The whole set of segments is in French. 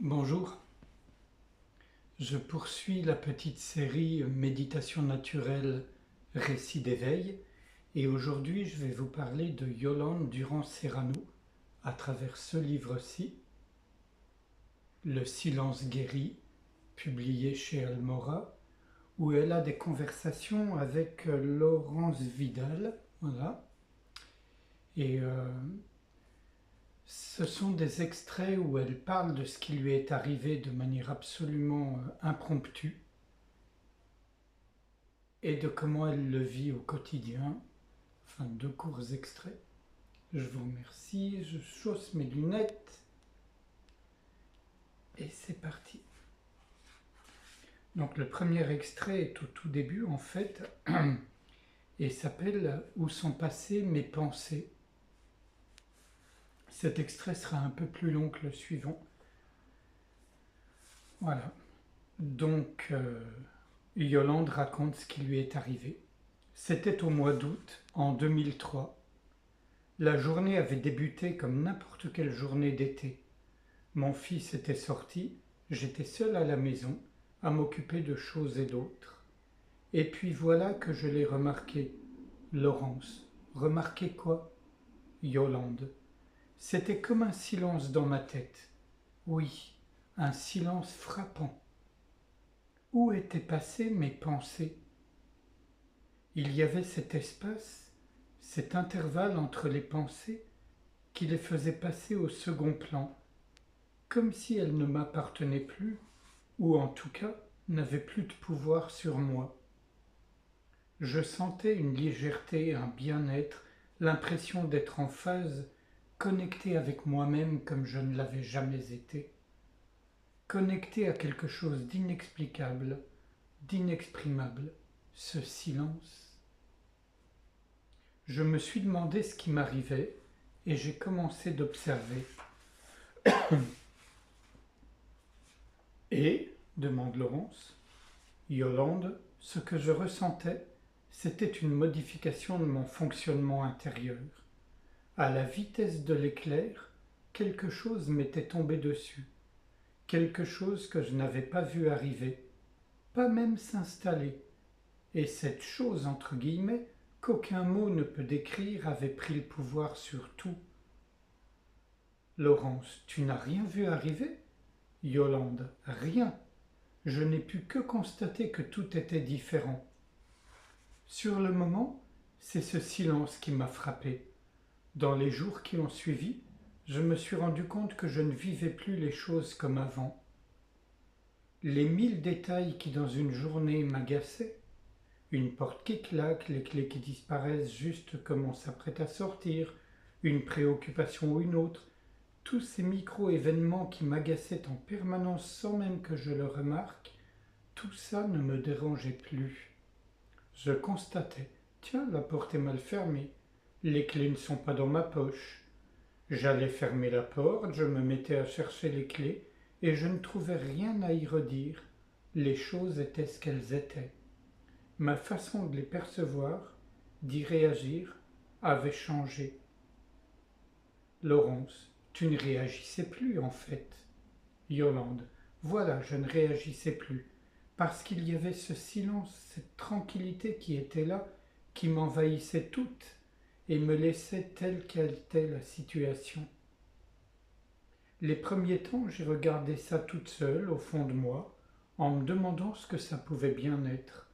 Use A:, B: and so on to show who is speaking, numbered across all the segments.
A: Bonjour, je poursuis la petite série Méditation naturelle, récit d'éveil et aujourd'hui je vais vous parler de Yolande Durand-Serrano à travers ce livre-ci, Le silence guéri, publié chez Almora, où elle a des conversations avec Laurence Vidal, voilà, et ce sont des extraits où elle parle de ce qui lui est arrivé de manière absolument impromptue et de comment elle le vit au quotidien. Enfin, deux courts extraits. Je vous remercie, je chausse mes lunettes et c'est parti. Donc le premier extrait est au tout début en fait et s'appelle « Où sont passées mes pensées ?» Cet extrait sera un peu plus long que le suivant. Voilà. Donc, Yolande raconte ce qui lui est arrivé. C'était au mois d'août, en 2003. La journée avait débuté comme n'importe quelle journée d'été. Mon fils était sorti, j'étais seule à la maison, à m'occuper de choses et d'autres. Et puis voilà que je l'ai remarqué. Laurence. Remarqué quoi? Yolande. C'était comme un silence dans ma tête. Oui, un silence frappant. Où étaient passées mes pensées? Il y avait cet espace, cet intervalle entre les pensées qui les faisait passer au second plan, comme si elles ne m'appartenaient plus, ou en tout cas n'avaient plus de pouvoir sur moi. Je sentais une légèreté, un bien-être, l'impression d'être en phase, connecté avec moi-même comme je ne l'avais jamais été, connecté à quelque chose d'inexplicable, d'inexprimable, ce silence. Je me suis demandé ce qui m'arrivait et j'ai commencé d'observer. Et, demande Laurence, Yolande, ce que je ressentais, c'était une modification de mon fonctionnement intérieur. À la vitesse de l'éclair, quelque chose m'était tombé dessus, quelque chose que je n'avais pas vu arriver, pas même s'installer. Et cette chose, entre guillemets, qu'aucun mot ne peut décrire, avait pris le pouvoir sur tout. Laurence, tu n'as rien vu arriver? Yolande, rien. Je n'ai pu que constater que tout était différent. Sur le moment, c'est ce silence qui m'a frappé. Dans les jours qui ont suivi, je me suis rendu compte que je ne vivais plus les choses comme avant. Les 1000 détails qui dans une journée m'agaçaient, une porte qui claque, les clés qui disparaissent juste comme on s'apprête à sortir, une préoccupation ou une autre, tous ces micro-événements qui m'agaçaient en permanence sans même que je le remarque, tout ça ne me dérangeait plus. Je constatais, tiens, la porte est mal fermée, les clés ne sont pas dans ma poche. J'allais fermer la porte, je me mettais à chercher les clés, et je ne trouvais rien à y redire. Les choses étaient ce qu'elles étaient. Ma façon de les percevoir, d'y réagir, avait changé. Laurence, tu ne réagissais plus en fait. Yolande, voilà, je ne réagissais plus, parce qu'il y avait ce silence, cette tranquillité qui était là, qui m'envahissait toute et me laissait telle qu'elle était la situation. Les premiers temps, j'ai regardé ça toute seule, au fond de moi, en me demandant ce que ça pouvait bien être.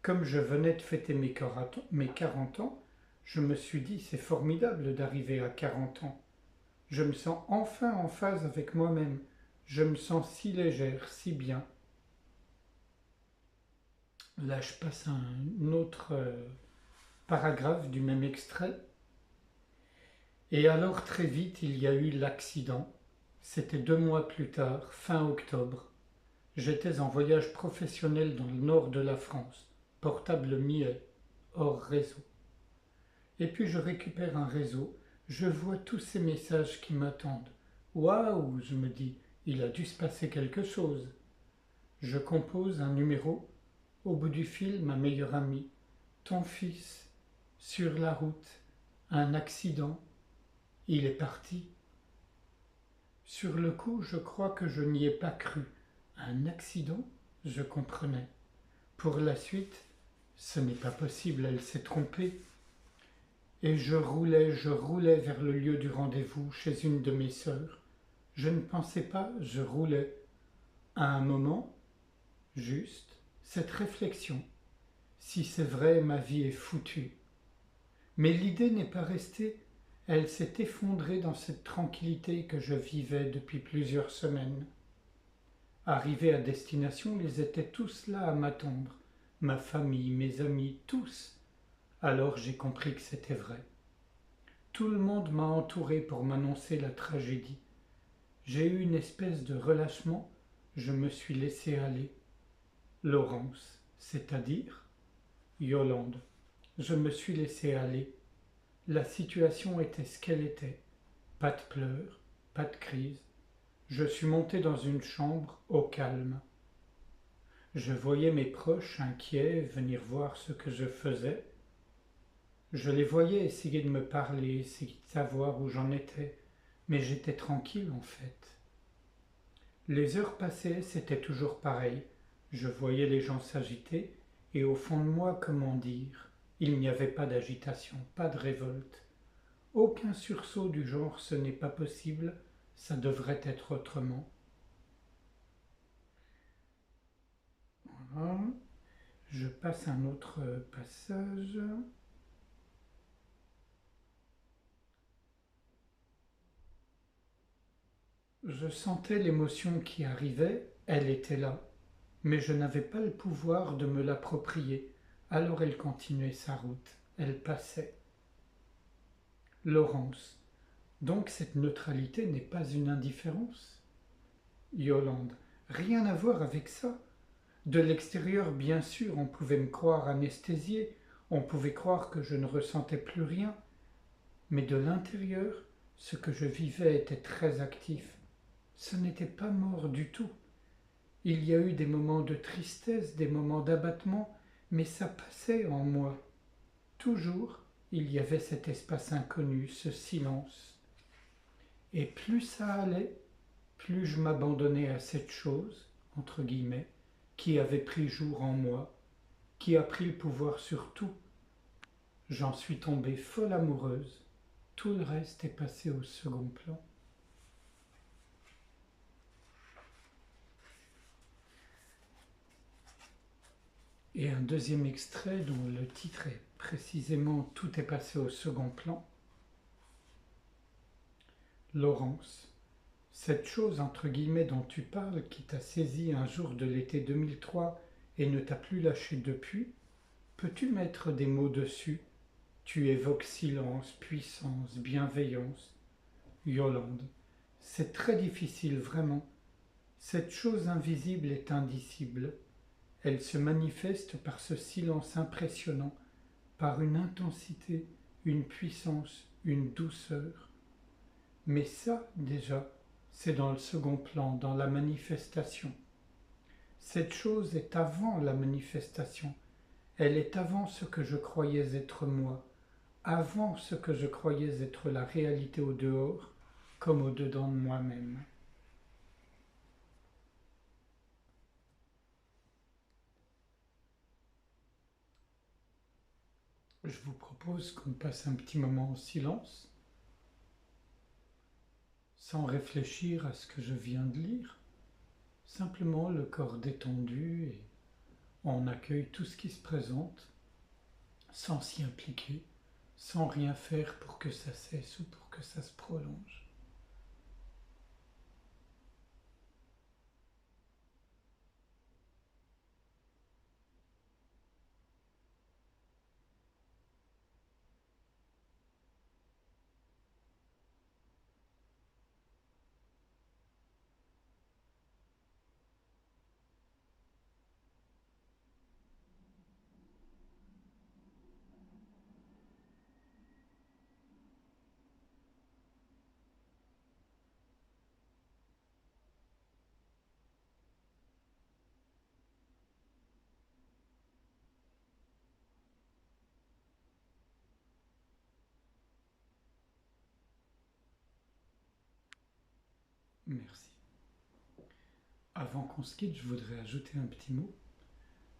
A: Comme je venais de fêter mes 40 ans, je me suis dit, c'est formidable d'arriver à 40 ans. Je me sens enfin en phase avec moi-même. Je me sens si légère, si bien. Là, je passe à un autre paragraphe du même extrait. Et alors, très vite, il y a eu l'accident. C'était 2 mois plus tard, fin octobre. J'étais en voyage professionnel dans le nord de la France, portable muet, hors réseau. Et puis je récupère un réseau, je vois tous ces messages qui m'attendent. Waouh, je me dis, il a dû se passer quelque chose. Je compose un numéro. Au bout du fil, ma meilleure amie. Ton fils, sur la route, un accident. Il est parti. Sur le coup, je crois que je n'y ai pas cru. Un accident? Je comprenais. Pour la suite, ce n'est pas possible, elle s'est trompée. Et je roulais vers le lieu du rendez-vous chez une de mes sœurs. Je ne pensais pas, je roulais. À un moment, juste, cette réflexion. Si c'est vrai, ma vie est foutue. Mais l'idée n'est pas restée, elle s'est effondrée dans cette tranquillité que je vivais depuis plusieurs semaines. Arrivé à destination, ils étaient tous là à m'attendre, ma famille, mes amis, tous. Alors j'ai compris que c'était vrai. Tout le monde m'a entouré pour m'annoncer la tragédie. J'ai eu une espèce de relâchement, je me suis laissé aller. Laurence, c'est-à-dire Yolande. Je me suis laissé aller. La situation était ce qu'elle était. Pas de pleurs, pas de crise. Je suis monté dans une chambre au calme. Je voyais mes proches inquiets venir voir ce que je faisais. Je les voyais essayer de me parler, essayer de savoir où j'en étais, mais j'étais tranquille en fait. Les heures passaient, c'était toujours pareil. Je voyais les gens s'agiter, et au fond de moi, comment dire, il n'y avait pas d'agitation, pas de révolte. Aucun sursaut du genre ce n'est pas possible, ça devrait être autrement. Voilà. Je passe un autre passage. Je sentais l'émotion qui arrivait, elle était là, mais je n'avais pas le pouvoir de me l'approprier. Alors elle continuait sa route, elle passait. Laurence. Donc cette neutralité n'est pas une indifférence? Yolande. Rien à voir avec ça. De l'extérieur, bien sûr, on pouvait me croire anesthésié, on pouvait croire que je ne ressentais plus rien, mais de l'intérieur, ce que je vivais était très actif. Ce n'était pas mort du tout. Il y a eu des moments de tristesse, des moments d'abattement, mais ça passait en moi. Toujours, il y avait cet espace inconnu, ce silence. Et plus ça allait, plus je m'abandonnais à cette chose, entre guillemets, qui avait pris jour en moi, qui a pris le pouvoir sur tout. J'en suis tombée folle amoureuse. Tout le reste est passé au second plan. Et un deuxième extrait dont le titre est précisément Tout est passé au second plan. Laurence, cette chose entre guillemets dont tu parles qui t'a saisi un jour de l'été 2003 et ne t'a plus lâché depuis, peux-tu mettre des mots dessus? Tu évoques silence, puissance, bienveillance. Yolande, c'est très difficile vraiment. Cette chose invisible est indicible. Elle se manifeste par ce silence impressionnant, par une intensité, une puissance, une douceur. Mais ça, déjà, c'est dans le second plan, dans la manifestation. Cette chose est avant la manifestation. Elle est avant ce que je croyais être moi, avant ce que je croyais être la réalité au dehors, comme au dedans de moi-même. Je vous propose qu'on passe un petit moment en silence, sans réfléchir à ce que je viens de lire, simplement le corps détendu et on accueille tout ce qui se présente, sans s'y impliquer, sans rien faire pour que ça cesse ou pour que ça se prolonge. Merci. Avant qu'on se quitte, je voudrais ajouter un petit mot.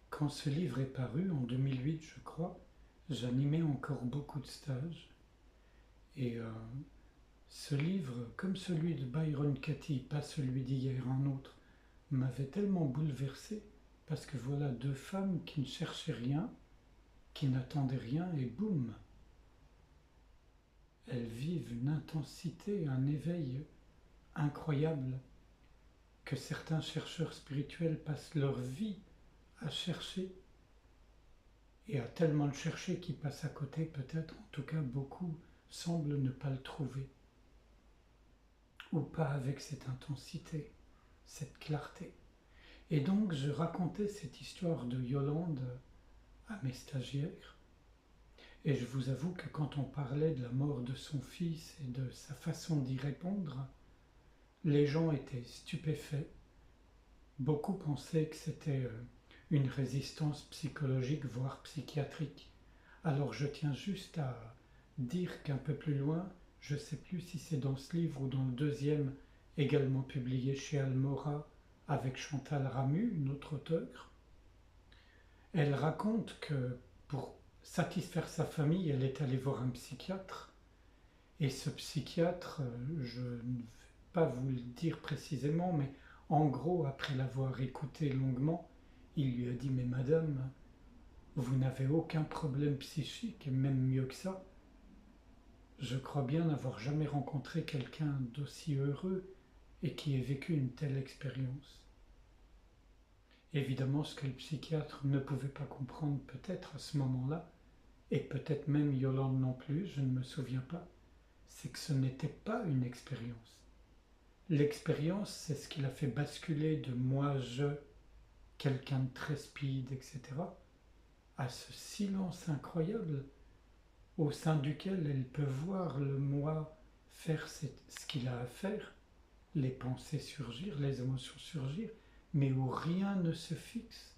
A: Quand ce livre est paru, en 2008 je crois, j'animais encore beaucoup de stages. Et ce livre, comme celui de Byron Katie, pas celui d'hier, un autre, m'avait tellement bouleversé, parce que voilà deux femmes qui ne cherchaient rien, qui n'attendaient rien, et boum, elles vivent une intensité, un éveil incroyable que certains chercheurs spirituels passent leur vie à chercher, et à tellement le chercher qu'ils passent à côté peut-être, en tout cas beaucoup semblent ne pas le trouver, ou pas avec cette intensité, cette clarté. Et donc je racontais cette histoire de Yolande à mes stagiaires, et je vous avoue que quand on parlait de la mort de son fils et de sa façon d'y répondre, les gens étaient stupéfaits. Beaucoup pensaient que c'était une résistance psychologique, voire psychiatrique. Alors je tiens juste à dire qu'un peu plus loin, je ne sais plus si c'est dans ce livre ou dans le deuxième, également publié chez Almora, avec Chantal Ramu, une autre auteure, elle raconte que pour satisfaire sa famille, elle est allée voir un psychiatre. Et ce psychiatre, je ne vais pas vous le dire précisément, mais en gros, après l'avoir écouté longuement, il lui a dit « Mais madame, vous n'avez aucun problème psychique, et même mieux que ça. Je crois bien n'avoir jamais rencontré quelqu'un d'aussi heureux et qui ait vécu une telle expérience. » Évidemment, ce que le psychiatre ne pouvait pas comprendre peut-être à ce moment-là, et peut-être même Yolande non plus, je ne me souviens pas, c'est que ce n'était pas une expérience. L'expérience, c'est ce qui l'a fait basculer de moi-je, quelqu'un de très speed, etc., à ce silence incroyable au sein duquel elle peut voir le moi faire ce qu'il a à faire, les pensées surgir, les émotions surgir, mais où rien ne se fixe.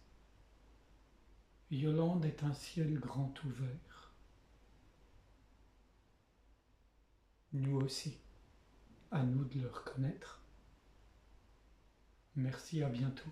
A: Yolande est un ciel grand ouvert. Nous aussi, à nous de le reconnaître. Merci, à bientôt.